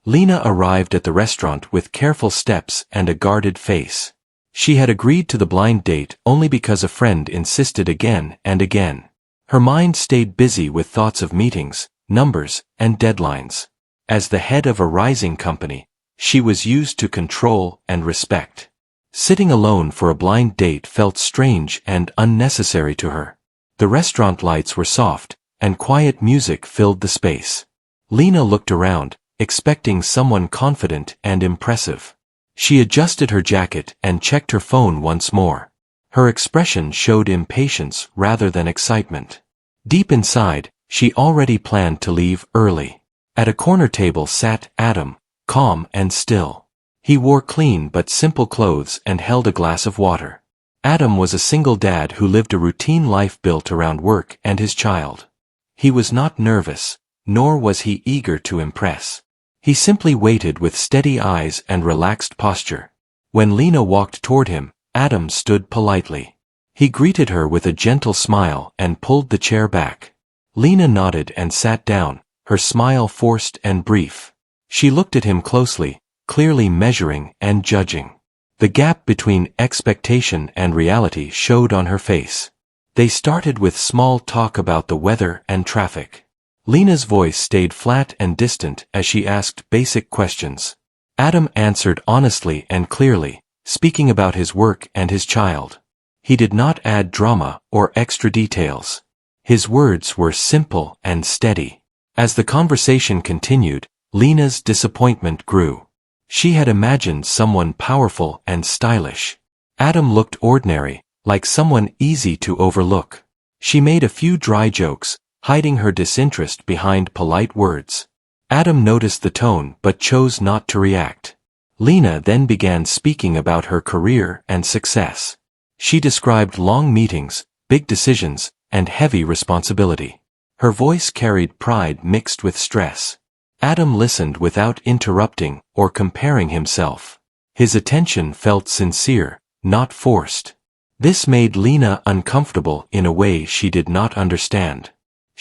Lena arrived at the restaurant with careful steps and a guarded face. She had agreed to the blind date only because a friend insisted again and again. Her mind stayed busy with thoughts of meetings, numbers, and deadlines. As the head of a rising company, she was used to control and respect. Sitting alone for a blind date felt strange and unnecessary to her. The restaurant lights were soft, and quiet music filled the space. Lena looked around, expecting someone confident and impressive. She adjusted her jacket and checked her phone once more. Her expression showed impatience rather than excitement. Deep inside, she already planned to leave early. At a corner table sat Adam, calm and still. He wore clean but simple clothes and held a glass of water. Adam was a single dad who lived a routine life built around work and his child. He was not nervous, nor was he eager to impress. He simply waited with steady eyes and relaxed posture. When Lena walked toward him, Adam stood politely. He greeted her with a gentle smile and pulled the chair back. Lena nodded and sat down, her smile forced and brief. She looked at him closely, clearly measuring and judging. The gap between expectation and reality showed on her face. They started with small talk about the weather and traffic. Lena's voice stayed flat and distant as she asked basic questions. Adam answered honestly and clearly, speaking about his work and his child. He did not add drama or extra details. His words were simple and steady. As the conversation continued, Lena's disappointment grew. She had imagined someone powerful and stylish. Adam looked ordinary, like someone easy to overlook. She made a few dry jokes, hiding her disinterest behind polite words. Adam noticed the tone but chose not to react. Lena then began speaking about her career and success. She described long meetings, big decisions, and heavy responsibility. Her voice carried pride mixed with stress. Adam listened without interrupting or comparing himself. His attention felt sincere, not forced. This made Lena uncomfortable in a way she did not understand.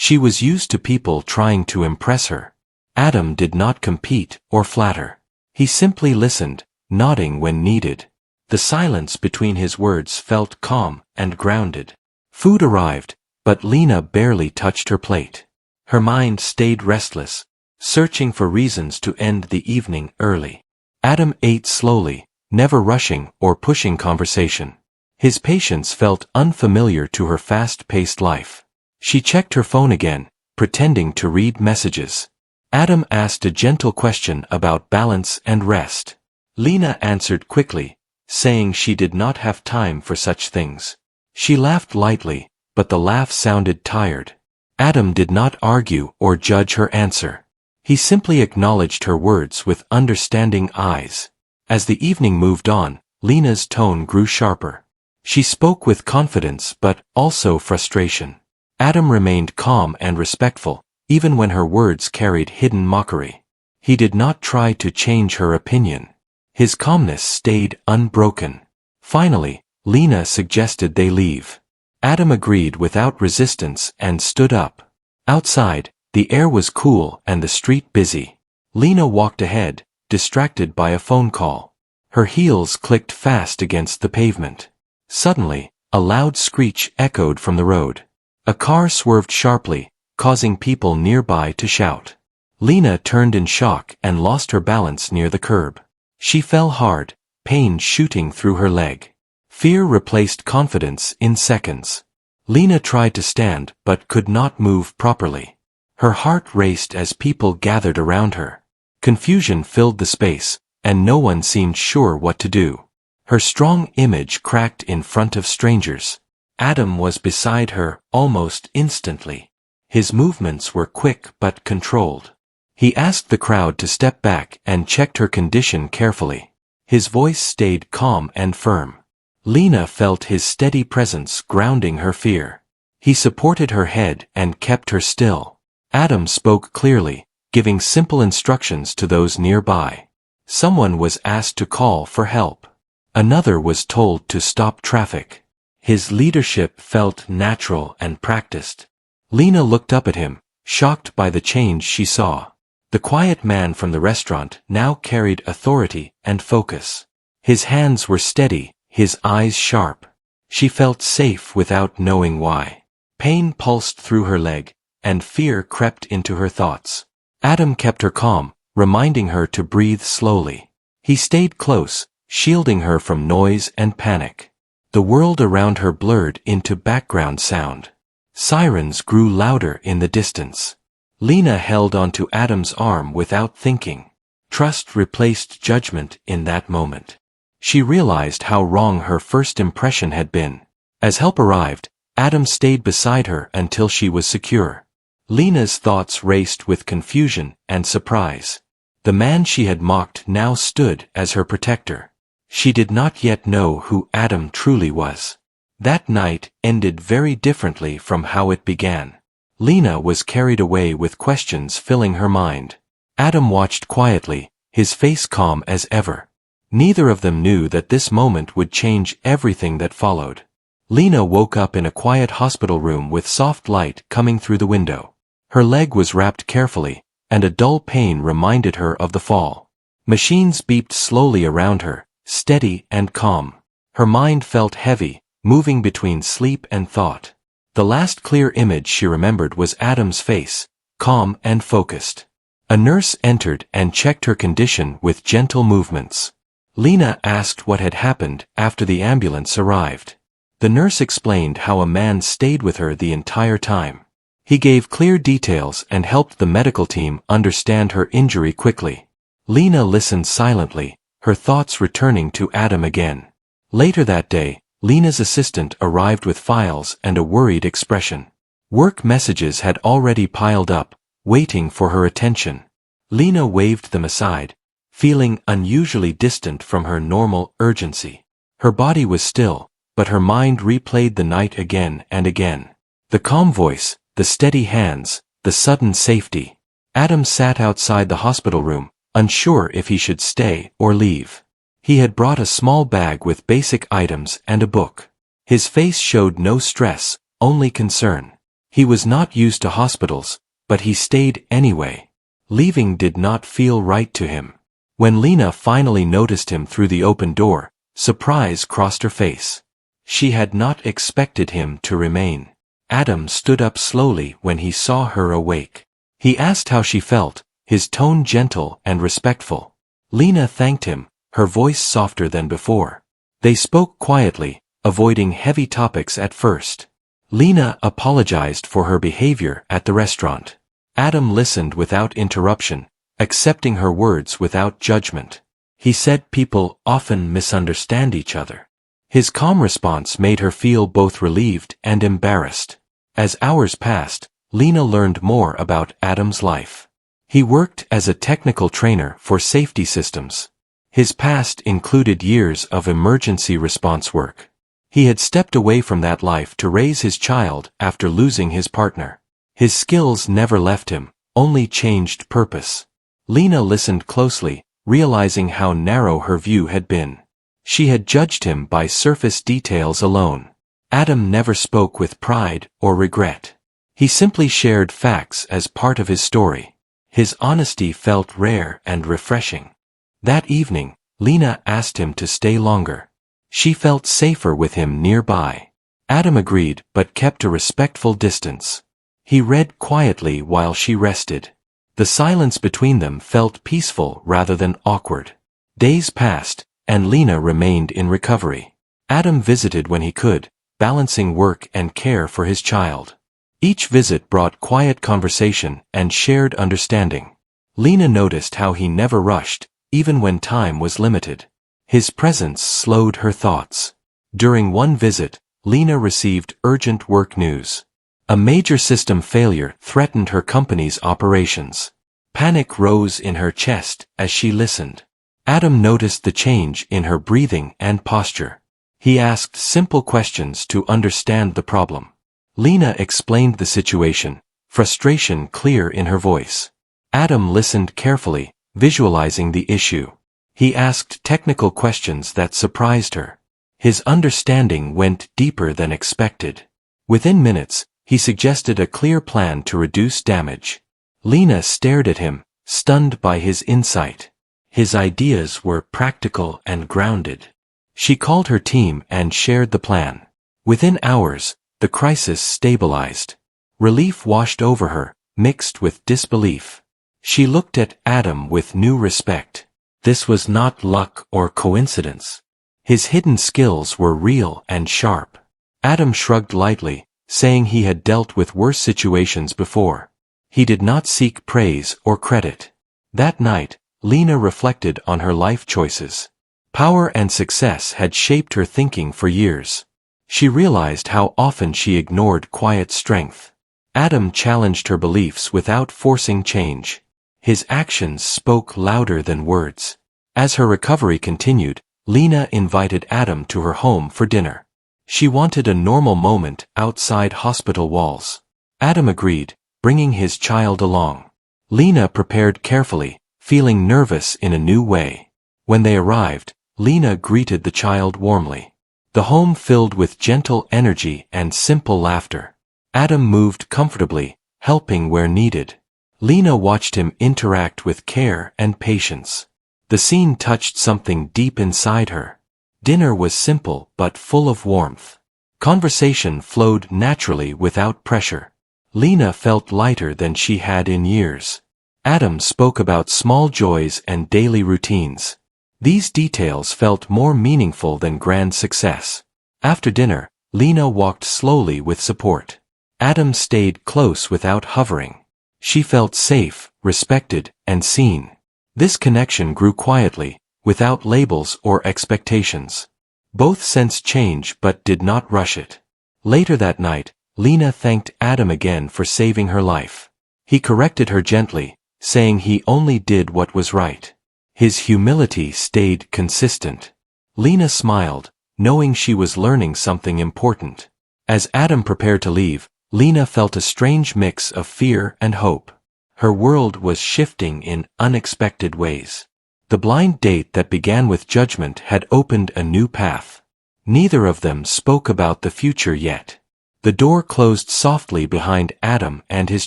She was used to people trying to impress her. Adam did not compete or flatter. He simply listened, nodding when needed. The silence between his words felt calm and grounded. Food arrived, but Lena barely touched her plate. Her mind stayed restless, searching for reasons to end the evening early. Adam ate slowly, never rushing or pushing conversation. His patience felt unfamiliar to her fast-paced life. She checked her phone again, pretending to read messages. Adam asked a gentle question about balance and rest. Lena answered quickly, saying she did not have time for such things. She laughed lightly, but the laugh sounded tired. Adam did not argue or judge her answer. He simply acknowledged her words with understanding eyes. As the evening moved on, Lena's tone grew sharper. She spoke with confidence but also frustration. Adam remained calm and respectful, even when her words carried hidden mockery. He did not try to change her opinion. His calmness stayed unbroken. Finally, Lena suggested they leave. Adam agreed without resistance and stood up. Outside, the air was cool and the street busy. Lena walked ahead, distracted by a phone call. Her heels clicked fast against the pavement. Suddenly, a loud screech echoed from the road. A car swerved sharply, causing people nearby to shout. Lena turned in shock and lost her balance near the curb. She fell hard, pain shooting through her leg. Fear replaced confidence in seconds. Lena tried to stand but could not move properly. Her heart raced as people gathered around her. Confusion filled the space, and no one seemed sure what to do. Her strong image cracked in front of strangers. Adam was beside her almost instantly. His movements were quick but controlled. He asked the crowd to step back and checked her condition carefully. His voice stayed calm and firm. Lena felt his steady presence grounding her fear. He supported her head and kept her still. Adam spoke clearly, giving simple instructions to those nearby. Someone was asked to call for help. Another was told to stop traffic. His leadership felt natural and practiced. Lena looked up at him, shocked by the change she saw. The quiet man from the restaurant now carried authority and focus. His hands were steady, his eyes sharp. She felt safe without knowing why. Pain pulsed through her leg, and fear crept into her thoughts. Adam kept her calm, reminding her to breathe slowly. He stayed close, shielding her from noise and panic. The world around her blurred into background sound. Sirens grew louder in the distance. Lena held onto Adam's arm without thinking. Trust replaced judgment in that moment. She realized how wrong her first impression had been. As help arrived, Adam stayed beside her until she was secure. Lena's thoughts raced with confusion and surprise. The man she had mocked now stood as her protector. She did not yet know who Adam truly was. That night ended very differently from how it began. Lena was carried away with questions filling her mind. Adam watched quietly, his face calm as ever. Neither of them knew that this moment would change everything that followed. Lena woke up in a quiet hospital room with soft light coming through the window. Her leg was wrapped carefully, and a dull pain reminded her of the fall. Machines beeped slowly around her, steady and calm. Her mind felt heavy, moving between sleep and thought. The last clear image she remembered was Adam's face, calm and focused. A nurse entered and checked her condition with gentle movements. Lena asked what had happened after the ambulance arrived. The nurse explained how a man stayed with her the entire time. He gave clear details and helped the medical team understand her injury quickly. Lena listened silently, her thoughts returning to Adam again. Later that day, Lena's assistant arrived with files and a worried expression. Work messages had already piled up, waiting for her attention. Lena waved them aside, feeling unusually distant from her normal urgency. Her body was still, but her mind replayed the night again and again. The calm voice, the steady hands, the sudden safety. Adam sat outside the hospital room, unsure if he should stay or leave. He had brought a small bag with basic items and a book. His face showed no stress, only concern. He was not used to hospitals, but he stayed anyway. Leaving did not feel right to him. When Lena finally noticed him through the open door, surprise crossed her face. She had not expected him to remain. Adam stood up slowly when he saw her awake. He asked how she felt, his tone gentle and respectful. Lena thanked him, her voice softer than before. They spoke quietly, avoiding heavy topics at first. Lena apologized for her behavior at the restaurant. Adam listened without interruption, accepting her words without judgment. He said people often misunderstand each other. His calm response made her feel both relieved and embarrassed. As hours passed, Lena learned more about Adam's life. He worked as a technical trainer for safety systems. His past included years of emergency response work. He had stepped away from that life to raise his child after losing his partner. His skills never left him, only changed purpose. Lena listened closely, realizing how narrow her view had been. She had judged him by surface details alone. Adam never spoke with pride or regret. He simply shared facts as part of his story. His honesty felt rare and refreshing. That evening, Lena asked him to stay longer. She felt safer with him nearby. Adam agreed but kept a respectful distance. He read quietly while she rested. The silence between them felt peaceful rather than awkward. Days passed, and Lena remained in recovery. Adam visited when he could, balancing work and care for his child. Each visit brought quiet conversation and shared understanding. Lena noticed how he never rushed, even when time was limited. His presence slowed her thoughts. During one visit, Lena received urgent work news. A major system failure threatened her company's operations. Panic rose in her chest as she listened. Adam noticed the change in her breathing and posture. He asked simple questions to understand the problem. Lena explained the situation, frustration clear in her voice. Adam listened carefully, visualizing the issue. He asked technical questions that surprised her. His understanding went deeper than expected. Within minutes, he suggested a clear plan to reduce damage. Lena stared at him, stunned by his insight. His ideas were practical and grounded. She called her team and shared the plan. Within hours, the crisis stabilized. Relief washed over her, mixed with disbelief. She looked at Adam with new respect. This was not luck or coincidence. His hidden skills were real and sharp. Adam shrugged lightly, saying he had dealt with worse situations before. He did not seek praise or credit. That night, Lena reflected on her life choices. Power and success had shaped her thinking for years. She realized how often she ignored quiet strength. Adam challenged her beliefs without forcing change. His actions spoke louder than words. As her recovery continued, Lena invited Adam to her home for dinner. She wanted a normal moment outside hospital walls. Adam agreed, bringing his child along. Lena prepared carefully, feeling nervous in a new way. When they arrived, Lena greeted the child warmly. The home filled with gentle energy and simple laughter. Adam moved comfortably, helping where needed. Lena watched him interact with care and patience. The scene touched something deep inside her. Dinner was simple but full of warmth. Conversation flowed naturally without pressure. Lena felt lighter than she had in years. Adam spoke about small joys and daily routines. These details felt more meaningful than grand success. After dinner, Lena walked slowly with support. Adam stayed close without hovering. She felt safe, respected, and seen. This connection grew quietly, without labels or expectations. Both sensed change but did not rush it. Later that night, Lena thanked Adam again for saving her life. He corrected her gently, saying he only did what was right. His humility stayed consistent. Lena smiled, knowing she was learning something important. As Adam prepared to leave, Lena felt a strange mix of fear and hope. Her world was shifting in unexpected ways. The blind date that began with judgment had opened a new path. Neither of them spoke about the future yet. The door closed softly behind Adam and his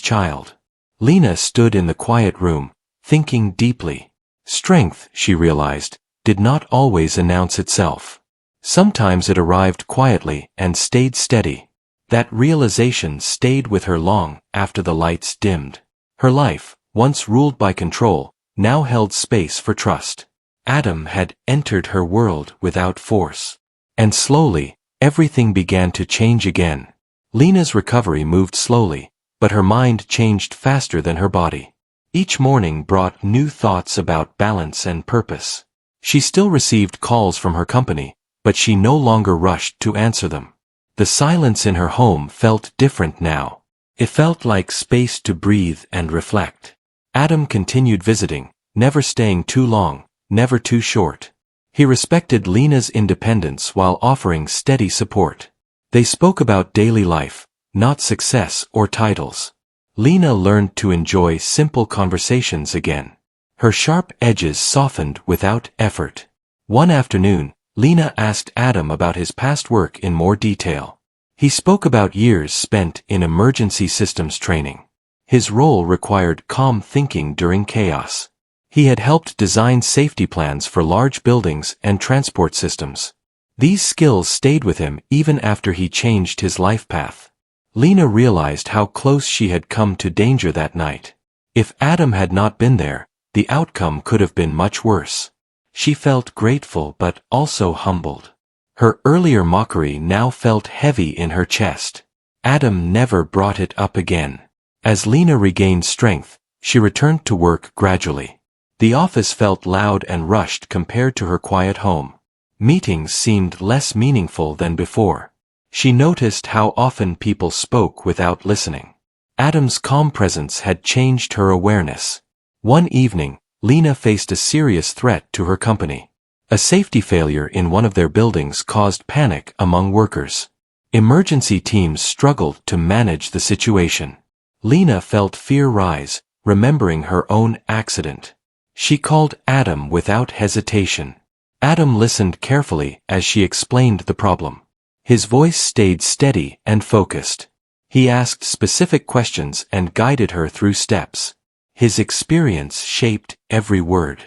child. Lena stood in the quiet room, thinking deeply. Strength, she realized, did not always announce itself. Sometimes it arrived quietly and stayed steady. That realization stayed with her long after the lights dimmed. Her life, once ruled by control, now held space for trust. Adam had entered her world without force. And slowly, everything began to change again. Lena's recovery moved slowly, but her mind changed faster than her body. Each morning brought new thoughts about balance and purpose. She still received calls from her company, but she no longer rushed to answer them. The silence in her home felt different now. It felt like space to breathe and reflect. Adam continued visiting, never staying too long, never too short. He respected Lena's independence while offering steady support. They spoke about daily life, not success or titles. Lena learned to enjoy simple conversations again. Her sharp edges softened without effort. One afternoon, Lena asked Adam about his past work in more detail. He spoke about years spent in emergency systems training. His role required calm thinking during chaos. He had helped design safety plans for large buildings and transport systems. These skills stayed with him even after he changed his life path. Lena realized how close she had come to danger that night. If Adam had not been there, the outcome could have been much worse. She felt grateful but also humbled. Her earlier mockery now felt heavy in her chest. Adam never brought it up again. As Lena regained strength, she returned to work gradually. The office felt loud and rushed compared to her quiet home. Meetings seemed less meaningful than before. She noticed how often people spoke without listening. Adam's calm presence had changed her awareness. One evening, Lena faced a serious threat to her company. A safety failure in one of their buildings caused panic among workers. Emergency teams struggled to manage the situation. Lena felt fear rise, remembering her own accident. She called Adam without hesitation. Adam listened carefully as she explained the problem. His voice stayed steady and focused. He asked specific questions and guided her through steps. His experience shaped every word.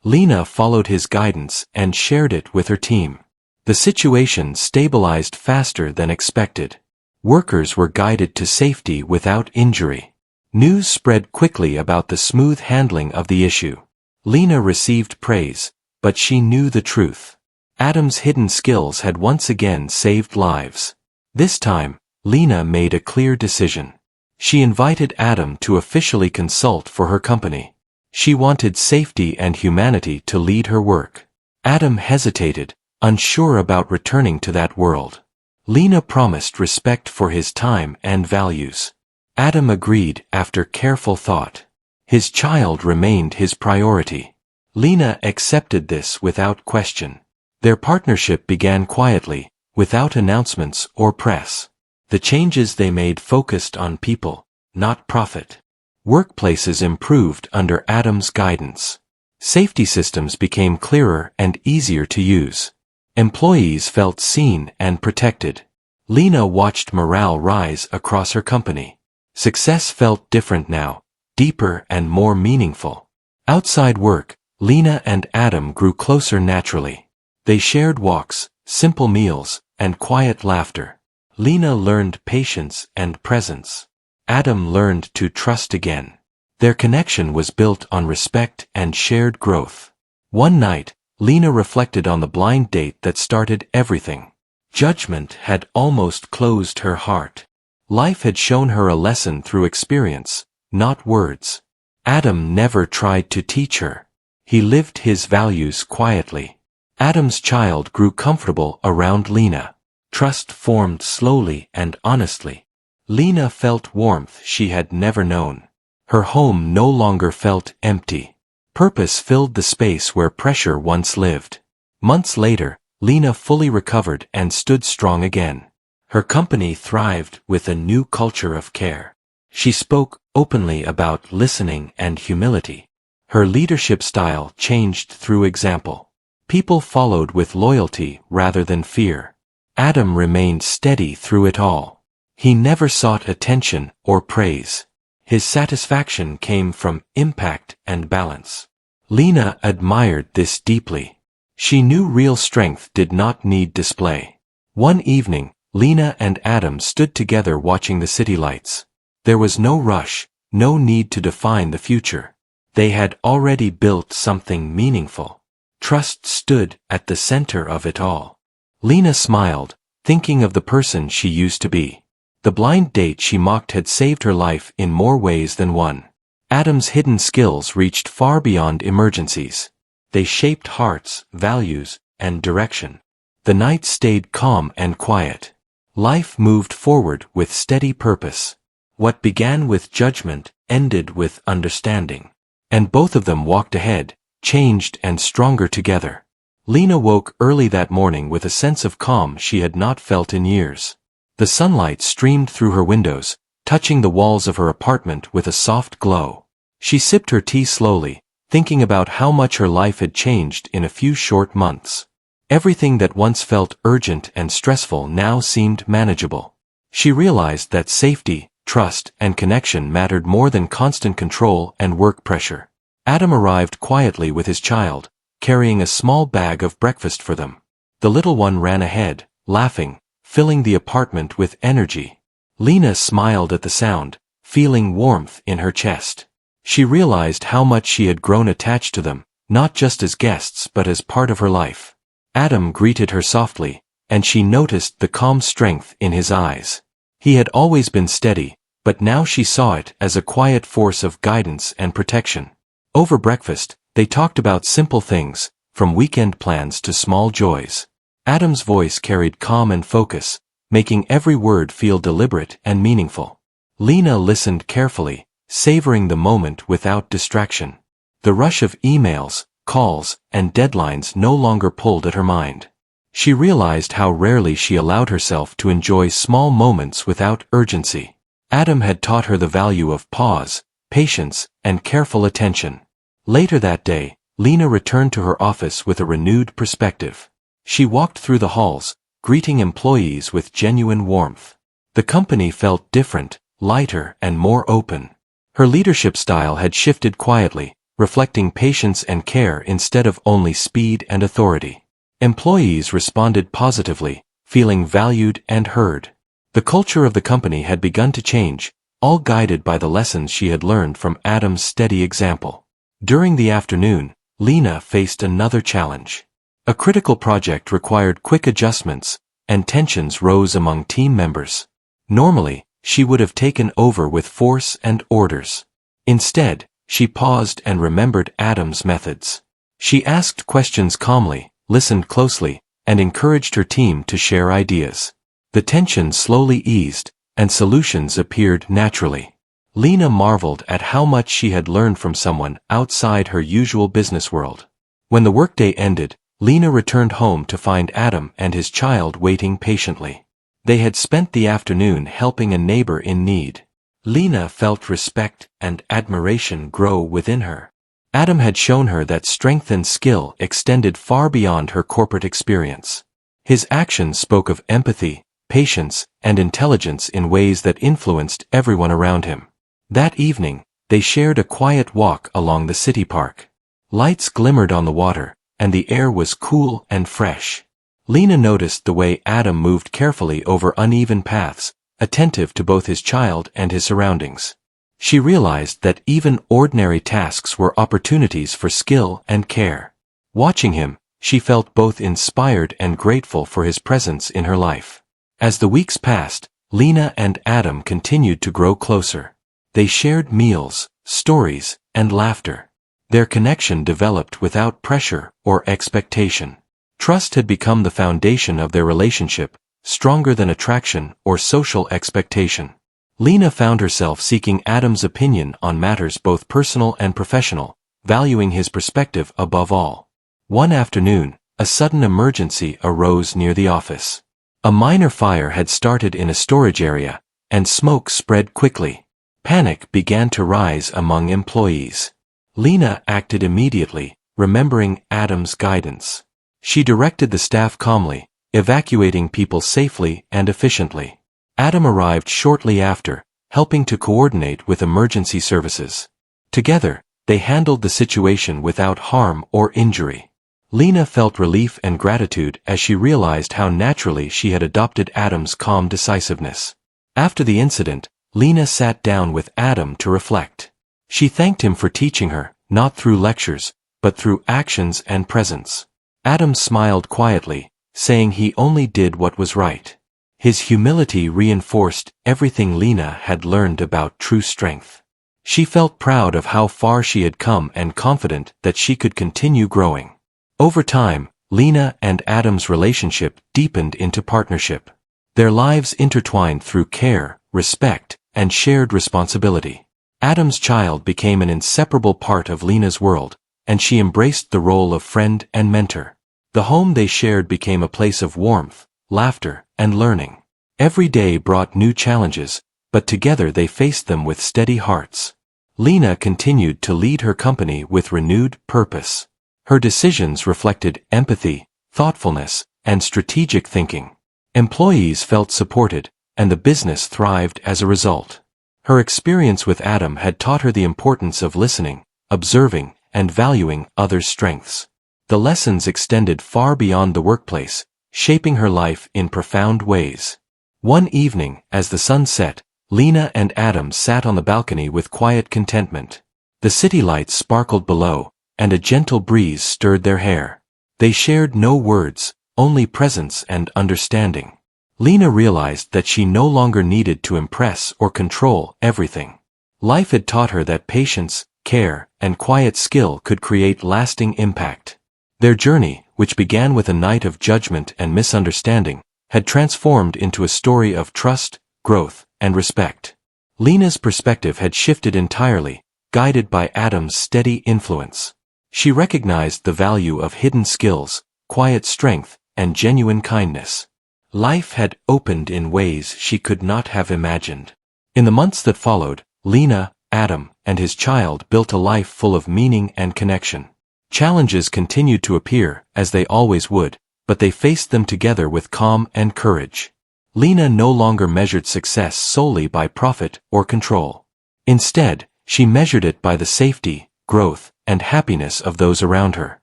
Lena followed his guidance and shared it with her team. The situation stabilized faster than expected. Workers were guided to safety without injury. News spread quickly about the smooth handling of the issue. Lena received praise, but she knew the truth. Adam's hidden skills had once again saved lives. This time, Lena made a clear decision. She invited Adam to officially consult for her company. She wanted safety and humanity to lead her work. Adam hesitated, unsure about returning to that world. Lena promised respect for his time and values. Adam agreed after careful thought. His child remained his priority. Lena accepted this without question. Their partnership began quietly, without announcements or press. The changes they made focused on people, not profit. Workplaces improved under Adam's guidance. Safety systems became clearer and easier to use. Employees felt seen and protected. Lena watched morale rise across her company. Success felt different now, deeper and more meaningful. Outside work, Lena and Adam grew closer naturally. They shared walks, simple meals, and quiet laughter. Lena learned patience and presence. Adam learned to trust again. Their connection was built on respect and shared growth. One night, Lena reflected on the blind date that started everything. Judgment had almost closed her heart. Life had shown her a lesson through experience, not words. Adam never tried to teach her. He lived his values quietly. Adam's child grew comfortable around Lena. Trust formed slowly and honestly. Lena felt warmth she had never known. Her home no longer felt empty. Purpose filled the space where pressure once lived. Months later, Lena fully recovered and stood strong again. Her company thrived with a new culture of care. She spoke openly about listening and humility. Her leadership style changed through example. People followed with loyalty rather than fear. Adam remained steady through it all. He never sought attention or praise. His satisfaction came from impact and balance. Lena admired this deeply. She knew real strength did not need display. One evening, Lena and Adam stood together watching the city lights. There was no rush, no need to define the future. They had already built something meaningful. Trust stood at the center of it all. Lena smiled, thinking of the person she used to be. The blind date she mocked had saved her life in more ways than one. Adam's hidden skills reached far beyond emergencies. They shaped hearts, values, and direction. The night stayed calm and quiet. Life moved forward with steady purpose. What began with judgment ended with understanding. And both of them walked ahead, changed and stronger together. Lena woke early that morning with a sense of calm she had not felt in years. The sunlight streamed through her windows, touching the walls of her apartment with a soft glow. She sipped her tea slowly, thinking about how much her life had changed in a few short months. Everything that once felt urgent and stressful now seemed manageable. She realized that safety, trust, and connection mattered more than constant control and work pressure. Adam arrived quietly with his child, carrying a small bag of breakfast for them. The little one ran ahead, laughing, filling the apartment with energy. Lena smiled at the sound, feeling warmth in her chest. She realized how much she had grown attached to them, not just as guests but as part of her life. Adam greeted her softly, and she noticed the calm strength in his eyes. He had always been steady, but now she saw it as a quiet force of guidance and protection. Over breakfast, they talked about simple things, from weekend plans to small joys. Adam's voice carried calm and focus, making every word feel deliberate and meaningful. Lena listened carefully, savoring the moment without distraction. The rush of emails, calls, and deadlines no longer pulled at her mind. She realized how rarely she allowed herself to enjoy small moments without urgency. Adam had taught her the value of pause, patience, and careful attention. Later that day, Lena returned to her office with a renewed perspective. She walked through the halls, greeting employees with genuine warmth. The company felt different, lighter, and more open. Her leadership style had shifted quietly, reflecting patience and care instead of only speed and authority. Employees responded positively, feeling valued and heard. The culture of the company had begun to change, all guided by the lessons she had learned from Adam's steady example. During the afternoon, Lena faced another challenge. A critical project required quick adjustments, and tensions rose among team members. Normally, she would have taken over with force and orders. Instead, she paused and remembered Adam's methods. She asked questions calmly, listened closely, and encouraged her team to share ideas. The tension slowly eased, and solutions appeared naturally. Lena marveled at how much she had learned from someone outside her usual business world. When the workday ended, Lena returned home to find Adam and his child waiting patiently. They had spent the afternoon helping a neighbor in need. Lena felt respect and admiration grow within her. Adam had shown her that strength and skill extended far beyond her corporate experience. His actions spoke of empathy, patience, and intelligence in ways that influenced everyone around him. That evening, they shared a quiet walk along the city park. Lights glimmered on the water, and the air was cool and fresh. Lena noticed the way Adam moved carefully over uneven paths, attentive to both his child and his surroundings. She realized that even ordinary tasks were opportunities for skill and care. Watching him, she felt both inspired and grateful for his presence in her life. As the weeks passed, Lena and Adam continued to grow closer. They shared meals, stories, and laughter. Their connection developed without pressure or expectation. Trust had become the foundation of their relationship, stronger than attraction or social expectation. Lena found herself seeking Adam's opinion on matters both personal and professional, valuing his perspective above all. One afternoon, a sudden emergency arose near the office. A minor fire had started in a storage area, and smoke spread quickly. Panic began to rise among employees. Lena acted immediately, remembering Adam's guidance. She directed the staff calmly, evacuating people safely and efficiently. Adam arrived shortly after, helping to coordinate with emergency services. Together, they handled the situation without harm or injury. Lena felt relief and gratitude as she realized how naturally she had adopted Adam's calm decisiveness. After the incident, Lena sat down with Adam to reflect. She thanked him for teaching her, not through lectures, but through actions and presence. Adam smiled quietly, saying he only did what was right. His humility reinforced everything Lena had learned about true strength. She felt proud of how far she had come and confident that she could continue growing. Over time, Lena and Adam's relationship deepened into partnership. Their lives intertwined through care, respect, and shared responsibility. Adam's child became an inseparable part of Lena's world, and she embraced the role of friend and mentor. The home they shared became a place of warmth, laughter, and learning. Every day brought new challenges, but together they faced them with steady hearts. Lena continued to lead her company with renewed purpose. Her decisions reflected empathy, thoughtfulness, and strategic thinking. Employees felt supported, and the business thrived as a result. Her experience with Adam had taught her the importance of listening, observing, and valuing others' strengths. The lessons extended far beyond the workplace, shaping her life in profound ways. One evening, as the sun set, Lena and Adam sat on the balcony with quiet contentment. The city lights sparkled below, and a gentle breeze stirred their hair. They shared no words, only presence and understanding. Lena realized that she no longer needed to impress or control everything. Life had taught her that patience, care, and quiet skill could create lasting impact. Their journey, which began with a night of judgment and misunderstanding, had transformed into a story of trust, growth, and respect. Lena's perspective had shifted entirely, guided by Adam's steady influence. She recognized the value of hidden skills, quiet strength, and genuine kindness. Life had opened in ways she could not have imagined. In the months that followed, Lena, Adam, and his child built a life full of meaning and connection. Challenges continued to appear, as they always would, but they faced them together with calm and courage. Lena no longer measured success solely by profit or control. Instead, She measured it by the safety, growth, and happiness of those around her.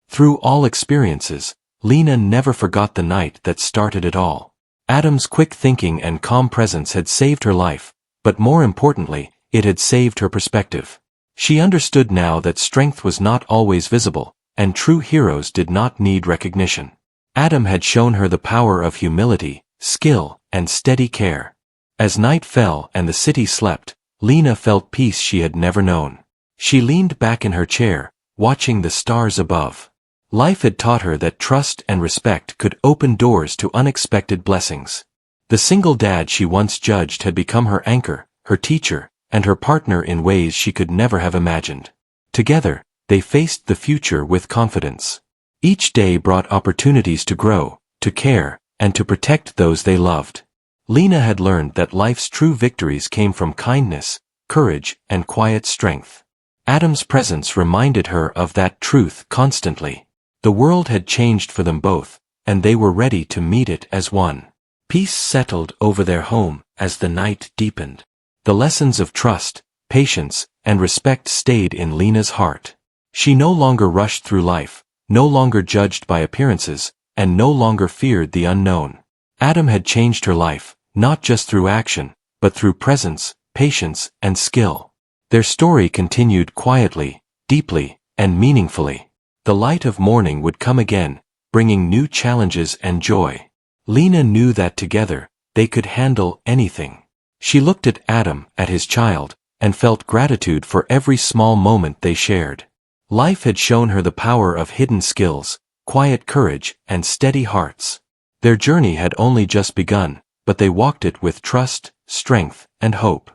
Through all experiences, Lena never forgot the night that started it all. Adam's quick thinking and calm presence had saved her life, but more importantly, it had saved her perspective. She understood now that strength was not always visible, and true heroes did not need recognition. Adam had shown her the power of humility, skill, and steady care. As night fell and the city slept, Lena felt peace she had never known. She leaned back in her chair, watching the stars above. Life had taught her that trust and respect could open doors to unexpected blessings. The single dad she once judged had become her anchor, her teacher, and her partner in ways she could never have imagined. Together, they faced the future with confidence. Each day brought opportunities to grow, to care, and to protect those they loved. Lena had learned that life's true victories came from kindness, courage, and quiet strength. Adam's presence reminded her of that truth constantly. The world had changed for them both, and they were ready to meet it as one. Peace settled over their home as the night deepened. The lessons of trust, patience, and respect stayed in Lena's heart. She no longer rushed through life, no longer judged by appearances, and no longer feared the unknown. Adam had changed her life, not just through action, but through presence, patience, and skill. Their story continued quietly, deeply, and meaningfully. The light of morning would come again, bringing new challenges and joy. Lena knew that together, they could handle anything. She looked at Adam, at his child, and felt gratitude for every small moment they shared. Life had shown her the power of hidden skills, quiet courage, and steady hearts. Their journey had only just begun, but they walked it with trust, strength, and hope.